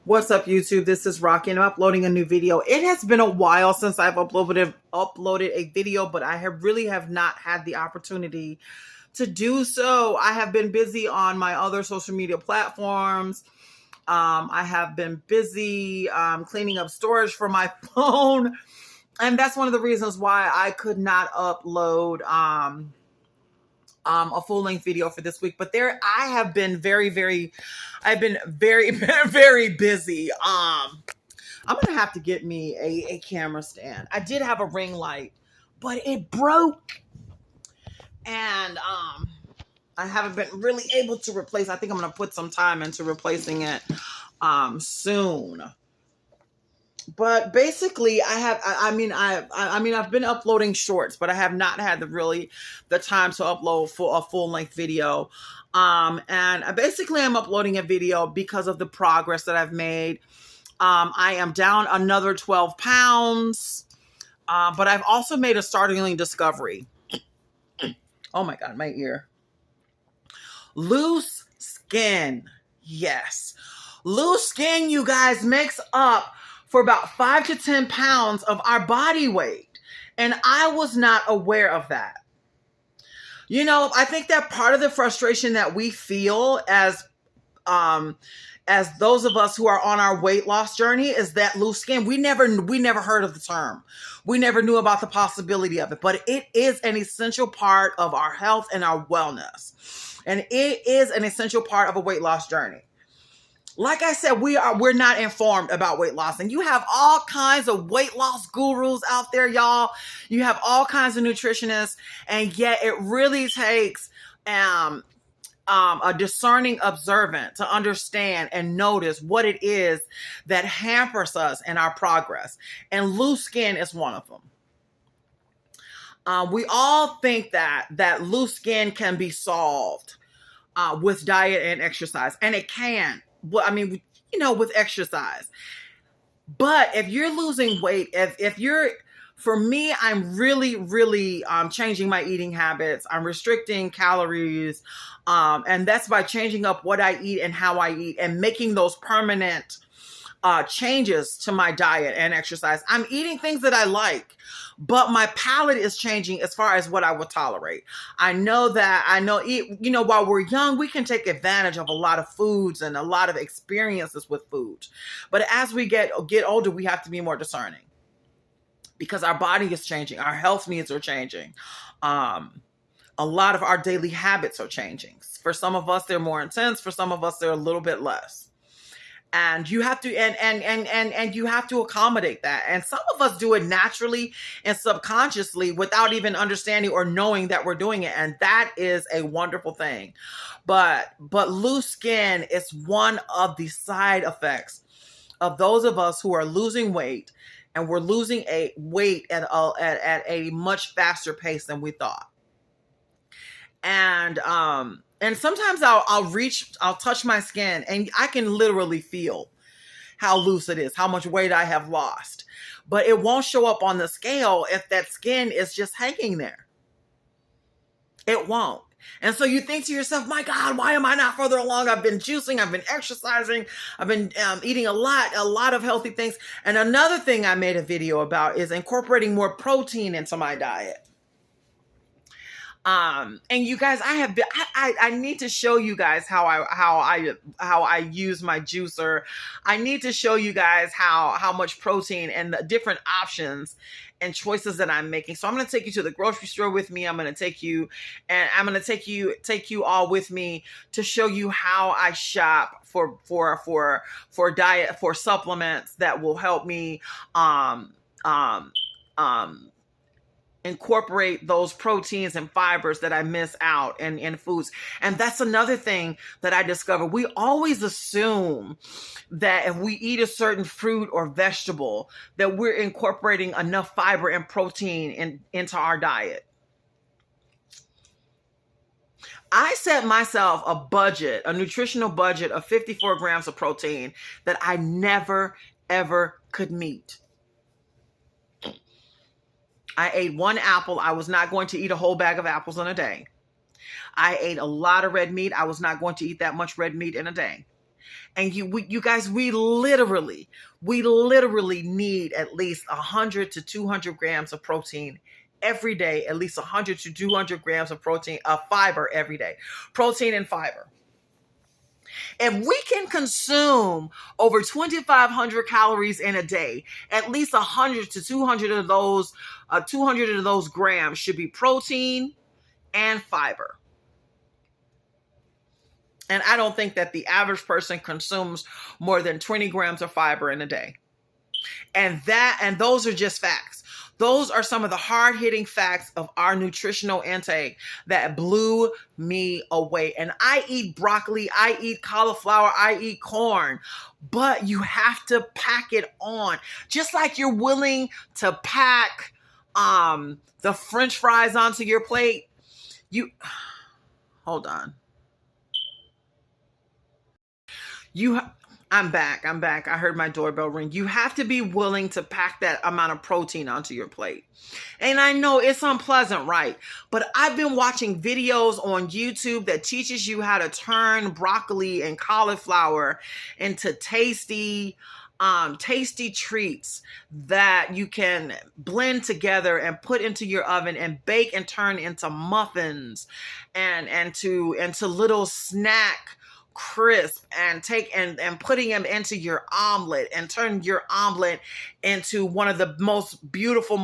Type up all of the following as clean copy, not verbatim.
What's up, YouTube? This is Rocky, and I'm uploading a new video. It has been a while since I've uploaded a video, but I have not had the opportunity to do so. I have been busy on my other social media platforms. I have been busy cleaning up storage for my phone, and that's one of the reasons why I could not upload a full-length video for this week. But I have been very, very very busy. I'm gonna have to get me a camera stand. I did have a ring light, but it broke, and I haven't been really able to replace. I think I'm gonna put some time into replacing it soon. But basically, I've been uploading shorts, but I have not had the time to upload a full length video. And I'm uploading a video because of the progress that I've made. I am down another 12 pounds, but I've also made a startling discovery. Oh my God, my ear. Loose skin. Yes. Loose skin, you guys, makes up for about 5 to 10 pounds of our body weight. And I was not aware of that. You know, I think that part of the frustration that we feel as those of us who are on our weight loss journey is that loose skin. We never heard of the term. We never knew about the possibility of it, but it is an essential part of our health and our wellness. And it is an essential part of a weight loss journey. Like I said, we're not informed about weight loss, and you have all kinds of weight loss gurus out there, y'all. You have all kinds of nutritionists, and yet it really takes a discerning observant to understand and notice what it is that hampers us in our progress. And loose skin is one of them. We all think that loose skin can be solved with diet and exercise, and it can. Well, I mean, you know, with exercise. But if you're losing weight, for me, I'm really changing my eating habits. I'm restricting calories. And that's by changing up what I eat and how I eat and making those permanent changes to my diet and exercise. I'm eating things that I like, but my palate is changing as far as what I will tolerate. While we're young, we can take advantage of a lot of foods and a lot of experiences with food. But as we get older, we have to be more discerning because our body is changing. Our health needs are changing. A lot of our daily habits are changing. For some of us, they're more intense. For some of us, they're a little bit less. And you have to and you have to accommodate that. And some of us do it naturally and subconsciously without even understanding or knowing that we're doing it. And that is a wonderful thing. But loose skin is one of the side effects of those of us who are losing weight, and we're losing weight at a much faster pace than we thought. And sometimes I'll touch my skin and I can literally feel how loose it is, how much weight I have lost. But it won't show up on the scale if that skin is just hanging there. It won't. And so you think to yourself, my God, why am I not further along? I've been juicing, I've been exercising, I've been eating a lot of healthy things. And another thing I made a video about is incorporating more protein into my diet. And you guys, I need to show you guys how I use my juicer. I need to show you guys how much protein and the different options and choices that I'm making. So I'm going to take you to the grocery store with me. I'm going to take you all with me to show you how I shop for diet, for supplements that will help me, incorporate those proteins and fibers that I miss out in foods. And that's another thing that I discovered. We always assume that if we eat a certain fruit or vegetable, that we're incorporating enough fiber and protein into our diet. I set myself a nutritional budget of 54 grams of protein that I never, ever could meet. I ate one apple. I was not going to eat a whole bag of apples in a day. I ate a lot of red meat. I was not going to eat that much red meat in a day. And you guys, we literally need at least 100 to 200 grams of protein every day, at least 100 to 200 grams of protein, fiber every day, protein and fiber. If we can consume over 2,500 calories in a day, at least 100 to 200 of those grams should be protein and fiber. And I don't think that the average person consumes more than 20 grams of fiber in a day. And those are just facts. Those are some of the hard-hitting facts of our nutritional intake that blew me away. And I eat broccoli, I eat cauliflower, I eat corn, but you have to pack it on. Just like you're willing to pack the French fries onto your plate. Hold on. I'm back. I heard my doorbell ring. You have to be willing to pack that amount of protein onto your plate. And I know it's unpleasant, right? But I've been watching videos on YouTube that teaches you how to turn broccoli and cauliflower into tasty treats that you can blend together and put into your oven and bake and turn into muffins and to little snack crisp, and putting them into your omelet and turn your omelet into one of the most beautiful,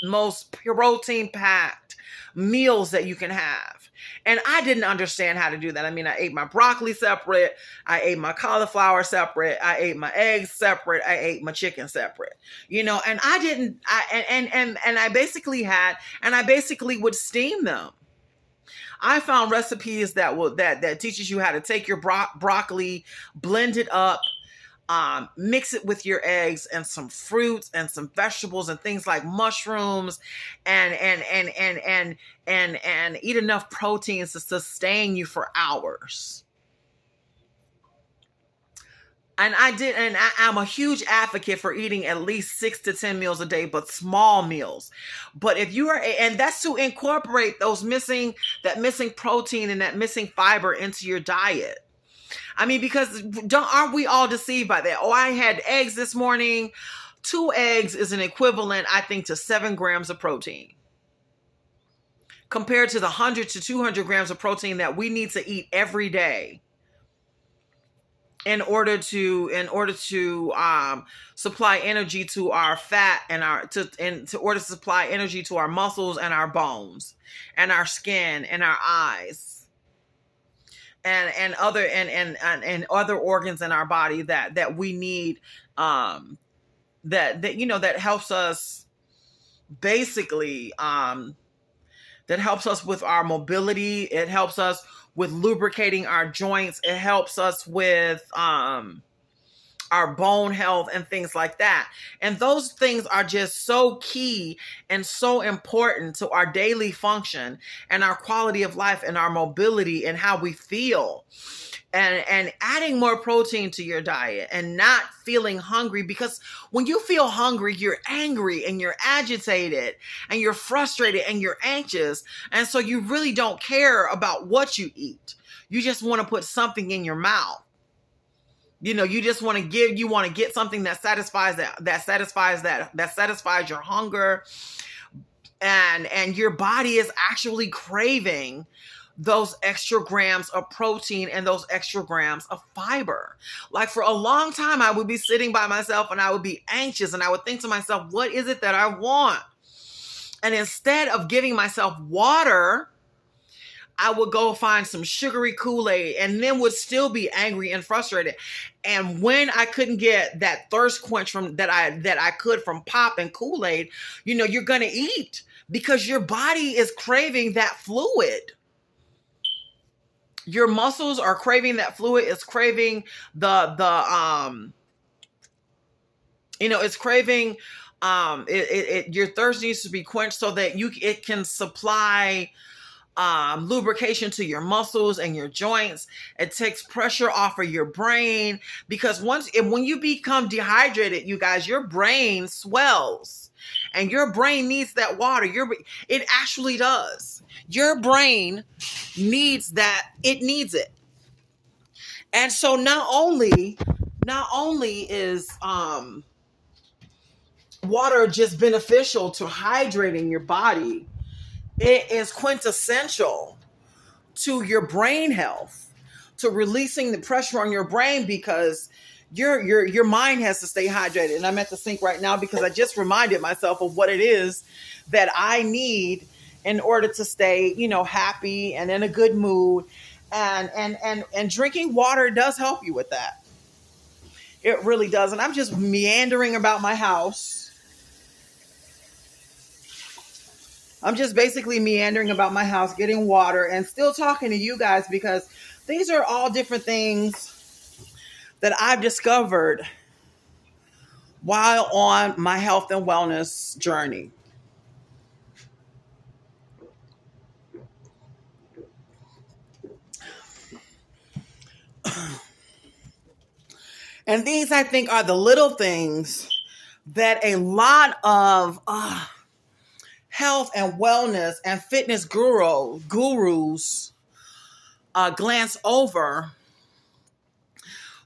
most protein packed meals that you can have. And I didn't understand how to do that. I mean, I ate my broccoli separate, I ate my cauliflower separate, I ate my eggs separate, I ate my chicken separate, and I basically would steam them. I found recipes that teaches you how to take your broccoli, blend it up, mix it with your eggs and some fruits and some vegetables and things like mushrooms, and eat enough proteins to sustain you for hours. And I'm a huge advocate for eating at least 6 to 10 meals a day, but small meals. But if you are, and that's to incorporate that missing protein and that missing fiber into your diet. I mean, because aren't we all deceived by that? Oh, I had eggs this morning. 2 eggs is an equivalent, I think, to 7 grams of protein, compared to the 100 to 200 grams of protein that we need to eat every day in order to supply energy to our fat and in order to supply energy to our muscles and our bones and our skin and our eyes and other organs in our body that we need, that helps us basically, that helps us with our mobility. It helps us with lubricating our joints. It helps us with our bone health and things like that. And those things are just so key and so important to our daily function and our quality of life and our mobility and how we feel. And adding more protein to your diet and not feeling hungry, because when you feel hungry, you're angry and you're agitated and you're frustrated and you're anxious. And so you really don't care about what you eat. You just want to put something in your mouth. You just want to get something that satisfies your hunger. And your body is actually craving those extra grams of protein and those extra grams of fiber. Like, for a long time, I would be sitting by myself and I would be anxious and I would think to myself, what is it that I want? And instead of giving myself water, I would go find some sugary Kool-Aid and then would still be angry and frustrated. And when I couldn't get that thirst quench that I could from pop and Kool-Aid, you're going to eat because your body is craving that fluid. Your muscles are craving that fluid. It's craving it's craving, your thirst needs to be quenched so that it can supply lubrication to your muscles and your joints. It takes pressure off of your brain, because when you become dehydrated, you guys, your brain swells and your brain needs that water. It actually does. Your brain needs that. It needs it. And so not only is water just beneficial to hydrating your body, it is quintessential to your brain health, to releasing the pressure on your brain, because your mind has to stay hydrated. And I'm at the sink right now because I just reminded myself of what it is that I need in order to stay, happy and in a good mood. And drinking water does help you with that. It really does. And I'm just meandering about my house. I'm just basically meandering about my house, getting water and still talking to you guys, because these are all different things that I've discovered while on my health and wellness journey. And these, I think, are the little things that a lot of health and wellness and fitness gurus glance over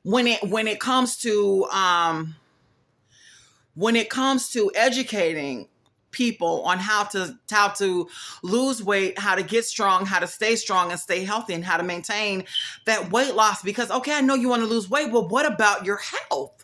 when it comes to educating people on how to lose weight, how to get strong, how to stay strong and stay healthy, and how to maintain that weight loss. Because, okay, I know you want to lose weight, but what about your health?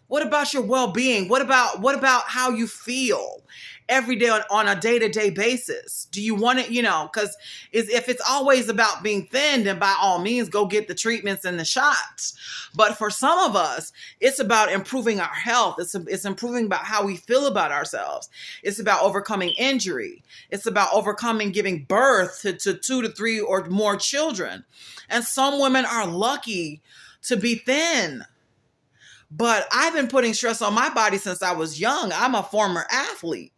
What about your well-being? What about how you feel every day on a day-to-day basis? Do you want it, because if it's always about being thin, then by all means, go get the treatments and the shots. But for some of us, it's about improving our health. It's improving about how we feel about ourselves. It's about overcoming injury. It's about overcoming giving birth to 2 to 3 or more children. And some women are lucky to be thin. But I've been putting stress on my body since I was young. I'm a former athlete.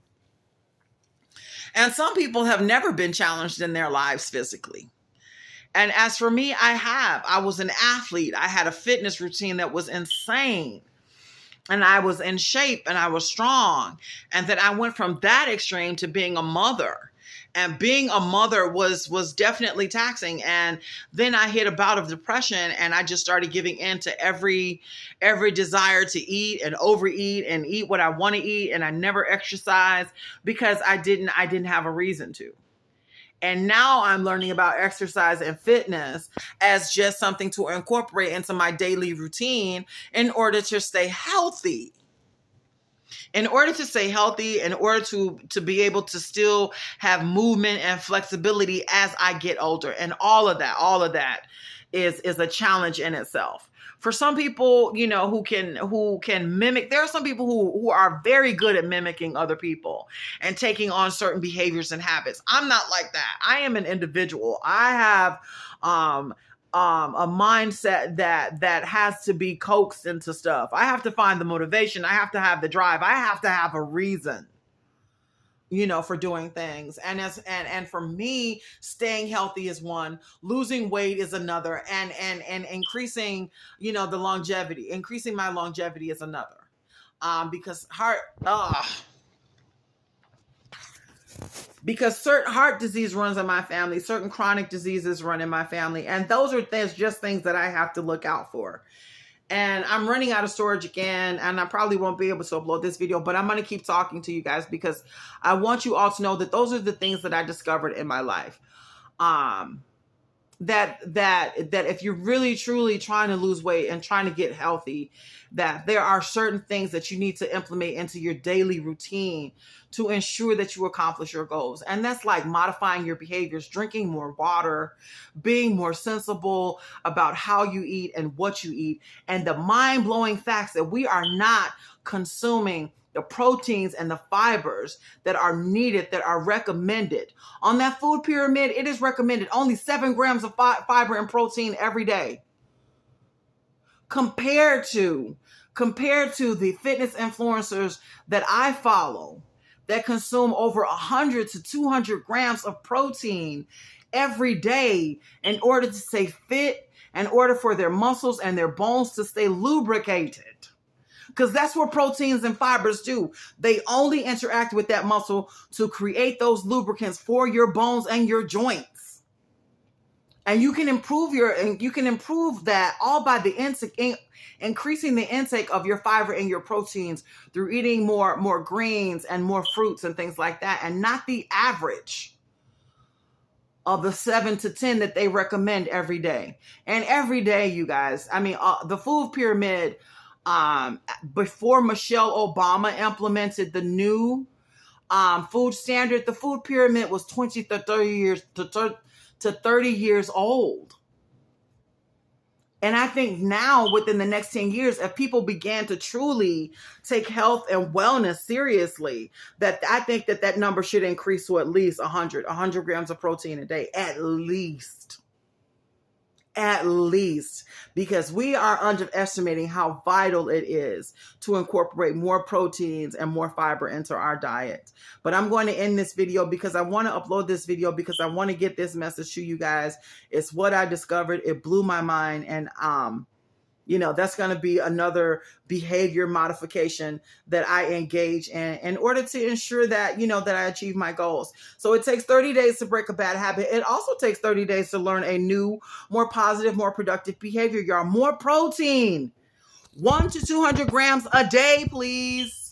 And some people have never been challenged in their lives physically. And as for me, I was an athlete. I had a fitness routine that was insane. And I was in shape and I was strong. And then I went from that extreme to being a mother. And being a mother was definitely taxing. And then I hit a bout of depression, and I just started giving in to every desire to eat and overeat and eat what I want to eat. And I never exercised because I didn't have a reason to. And now I'm learning about exercise and fitness as just something to incorporate into my daily routine in order to stay healthy. In order to stay healthy, in order to be able to still have movement and flexibility as I get older. And all of that is a challenge in itself. For some people, who can mimic, there are some people who are very good at mimicking other people and taking on certain behaviors and habits. I'm not like that. I am an individual. I have a mindset that has to be coaxed into stuff. I have to find the motivation. I have to have the drive. I have to have a reason, for doing things. And for me, staying healthy is one, losing weight is another, and increasing, increasing my longevity is another. Because certain heart disease runs in my family, certain chronic diseases run in my family. And those are just things that I have to look out for. And I'm running out of storage again, and I probably won't be able to upload this video, but I'm going to keep talking to you guys because I want you all to know that those are the things that I discovered in my life. That if you're really truly trying to lose weight and trying to get healthy, that there are certain things that you need to implement into your daily routine to ensure that you accomplish your goals. And that's like modifying your behaviors, drinking more water, being more sensible about how you eat and what you eat, and the mind-blowing facts that we are not consuming the proteins and the fibers that are needed, that are recommended. On that food pyramid, it is recommended only 7 grams of fiber and protein every day. Compared to the fitness influencers that I follow that consume over 100 to 200 grams of protein every day in order to stay fit, in order for their muscles and their bones to stay lubricated. Because that's what proteins and fibers do. They only interact with that muscle to create those lubricants for your bones and your joints. And you can improve that all by the increasing the intake of your fiber and your proteins through eating more greens and more fruits and things like that, and not the average of the 7 to 10 that they recommend every day. And every day, you guys, I mean, the food pyramid, before Michelle Obama implemented the new food standard, the food pyramid was 20 to 30 years old. And I think now, within the next 10 years, if people began to truly take health and wellness seriously, that I think that number should increase to at least 100 grams of protein a day, at least, because we are underestimating how vital it is to incorporate more proteins and more fiber into our diet. But I'm going to end this video because I want to upload this video because I want to get this message to you guys. It's what I discovered. It blew my mind. And, that's going to be another behavior modification that I engage in order to ensure that, that I achieve my goals. So it takes 30 days to break a bad habit. It also takes 30 days to learn a new, more positive, more productive behavior. Y'all, more protein, 100 to 200 grams a day, please.